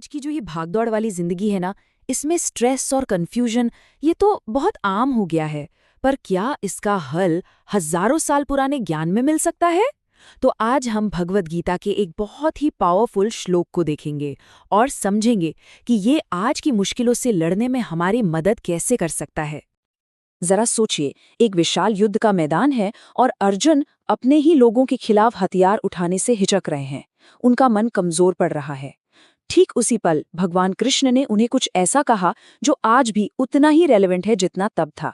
आज की जो ये भागदौड़ वाली जिंदगी है ना, इसमें स्ट्रेस और कंफ्यूजन ये तो बहुत आम हो गया है। पर क्या इसका हल हजारों साल पुराने ज्ञान में मिल सकता है? तो आज हम भगवद गीता के एक बहुत ही पावरफुल श्लोक को देखेंगे और समझेंगे कि ये आज की मुश्किलों से लड़ने में हमारी मदद कैसे कर सकता है। जरा सोचिए, एक विशाल युद्ध का मैदान है और अर्जुन अपने ही लोगों के खिलाफ हथियार उठाने से हिचक रहे हैं। उनका मन कमजोर पड़ रहा है। ठीक उसी पल भगवान कृष्ण ने उन्हें कुछ ऐसा कहा जो आज भी उतना ही रेलेवेंट है जितना तब था।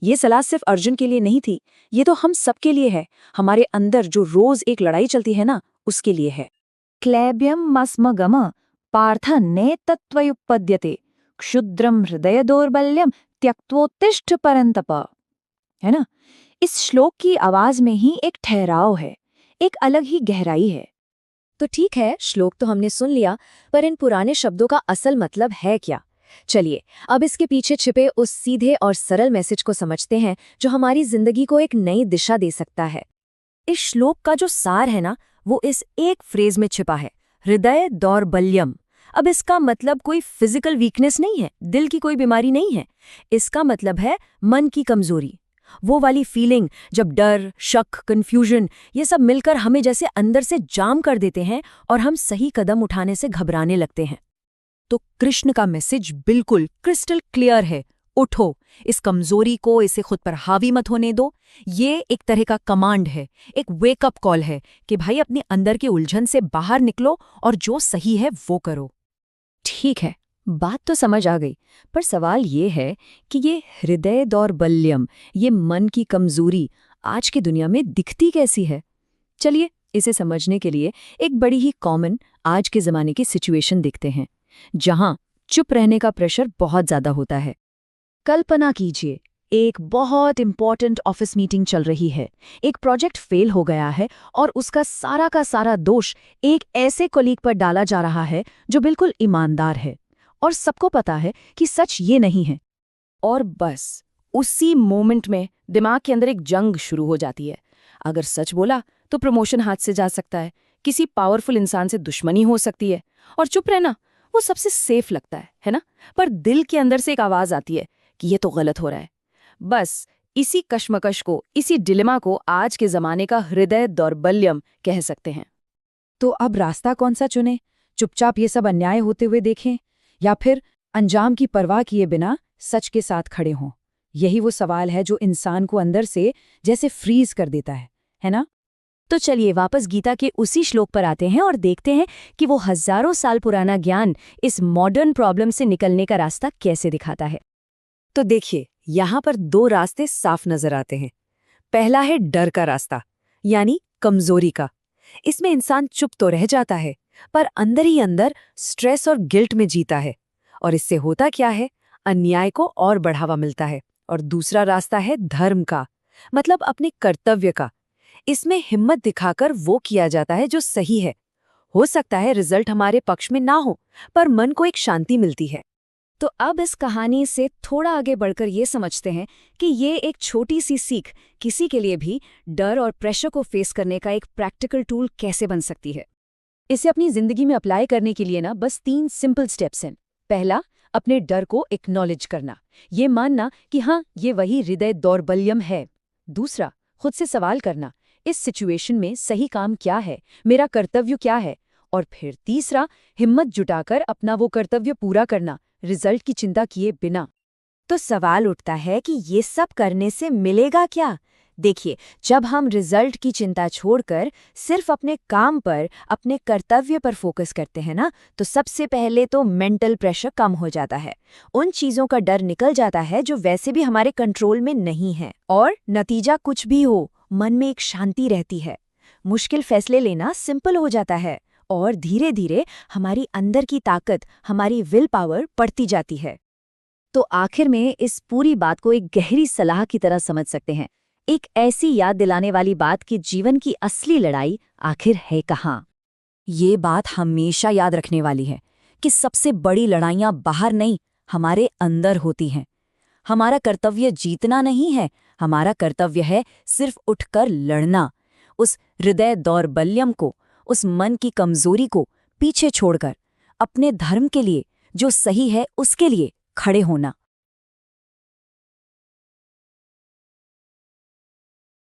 ये सलाह सिर्फ अर्जुन के लिए नहीं थी, ये तो हम सबके लिए है। हमारे अंदर जो रोज एक लड़ाई चलती है ना, उसके लिए है। क्लैब्यम मस्मगम पार्थ नेतत्वयुपद्यते क्षुद्रम हृदय दौर्बल्यम त्यक्तोत्तिष्ठ परंतप। है ना? इस श्लोक की आवाज में ही एक ठहराव है, एक अलग ही गहराई है। तो ठीक है, श्लोक तो हमने सुन लिया, पर इन पुराने शब्दों का असल मतलब है क्या? चलिए अब इसके पीछे छिपे उस सीधे और सरल मैसेज को समझते हैं जो हमारी जिंदगी को एक नई दिशा दे सकता है। इस श्लोक का जो सार है ना, वो इस एक फ्रेज में छिपा है, हृदय दौर्बल्यम। अब इसका मतलब कोई फिजिकल वीकनेस नहीं है, दिल की कोई बीमारी नहीं है। इसका मतलब है मन की कमजोरी। वो वाली फीलिंग जब डर, शक, कंफ्यूजन ये सब मिलकर हमें जैसे अंदर से जाम कर देते हैं और हम सही कदम उठाने से घबराने लगते हैं। तो कृष्ण का मैसेज बिल्कुल क्रिस्टल क्लियर है, उठो, इस कमजोरी को, इसे खुद पर हावी मत होने दो। ये एक तरह का कमांड है, एक वेकअप कॉल है कि भाई अपने अंदर की उलझन से बाहर निकलो और जो सही है वो करो। ठीक है, बात तो समझ आ गई, पर सवाल ये है कि ये हृदय दौर्बल्यम, ये मन की कमजोरी आज की दुनिया में दिखती कैसी है? चलिए इसे समझने के लिए एक बड़ी ही कॉमन आज के ज़माने की सिचुएशन देखते हैं, जहां चुप रहने का प्रेशर बहुत ज़्यादा होता है। कल्पना कीजिए, एक बहुत इंपॉर्टेंट ऑफिस मीटिंग चल रही है, एक प्रोजेक्ट फेल हो गया है और उसका सारा का सारा दोष एक ऐसे कलीग पर डाला जा रहा है जो बिल्कुल ईमानदार है और सबको पता है कि सच ये नहीं है। और बस उसी मोमेंट में दिमाग के अंदर एक जंग शुरू हो जाती है। अगर सच बोला तो प्रमोशन हाथ से जा सकता है, किसी पावरफुल इंसान से दुश्मनी हो सकती है, और चुप रहना वो सबसे सेफ लगता है ना? पर दिल के अंदर से एक आवाज आती है कि ये तो गलत हो रहा है। बस इसी कश्मकश को, इसी डिलेमा को आज के जमाने का हृदय दौर्बल्यम कह सकते हैं। तो अब रास्ता कौन सा चुने? चुपचाप ये सब अन्याय होते हुए देखें या फिर अंजाम की परवाह किए बिना सच के साथ खड़े हों? यही वो सवाल है जो इंसान को अंदर से जैसे फ्रीज कर देता है ना? तो चलिए वापस गीता के उसी श्लोक पर आते हैं और देखते हैं कि वो हजारों साल पुराना ज्ञान इस मॉडर्न प्रॉब्लम से निकलने का रास्ता कैसे दिखाता है। तो देखिए, यहाँ पर दो रास्ते साफ नजर आते हैं। पहला है डर का रास्ता, यानी कमजोरी का। इसमें इंसान चुप तो रह जाता है, पर अंदर ही अंदर स्ट्रेस और गिल्ट में जीता है, और इससे होता क्या है, अन्याय को और बढ़ावा मिलता है। और दूसरा रास्ता है धर्म का, मतलब अपने कर्तव्य का। इसमें हिम्मत दिखाकर वो किया जाता है जो सही है। हो सकता है रिजल्ट हमारे पक्ष में ना हो, पर मन को एक शांति मिलती है। तो अब इस कहानी से थोड़ा आगे बढ़कर ये समझते हैं कि ये एक छोटी सी सीख किसी के लिए भी डर और प्रेशर को फेस करने का एक प्रैक्टिकल टूल कैसे बन सकती है। इसे अपनी जिंदगी में अप्लाई करने के लिए ना बस 3 सिंपल स्टेप्स हैं। पहला, अपने डर को एक्नॉलेज करना, ये मानना कि हाँ, ये वही हृदय दौर्बल्यम है। दूसरा, खुद से सवाल करना, इस सिचुएशन में सही काम क्या है, मेरा कर्तव्य क्या है। और फिर तीसरा, हिम्मत जुटाकर अपना वो कर्तव्य पूरा करना, रिजल्ट की चिंता किए बिना। तो सवाल उठता है कि ये सब करने से मिलेगा क्या? देखिए, जब हम रिजल्ट की चिंता छोड़कर सिर्फ अपने काम पर, अपने कर्तव्य पर फोकस करते हैं ना, तो सबसे पहले तो मेंटल प्रेशर कम हो जाता है। उन चीजों का डर निकल जाता है जो वैसे भी हमारे कंट्रोल में नहीं है, और नतीजा कुछ भी हो, मन में एक शांति रहती है। मुश्किल फैसले लेना सिंपल हो जाता है, और धीरे धीरे हमारी अंदर की ताकत, हमारी विल पावर बढ़ती जाती है। तो आखिर में इस पूरी बात को एक गहरी सलाह की तरह समझ सकते हैं, एक ऐसी याद दिलाने वाली बात कि जीवन की असली लड़ाई आखिर है कहाँ। ये बात हमेशा याद रखने वाली है कि सबसे बड़ी लड़ाइयाँ बाहर नहीं, हमारे अंदर होती हैं। हमारा कर्तव्य जीतना नहीं है, हमारा कर्तव्य है सिर्फ उठकर लड़ना, उस हृदय दौर्बल्यम को, उस मन की कमजोरी को पीछे छोड़कर अपने धर्म के लिए, जो सही है उसके लिए खड़े होना।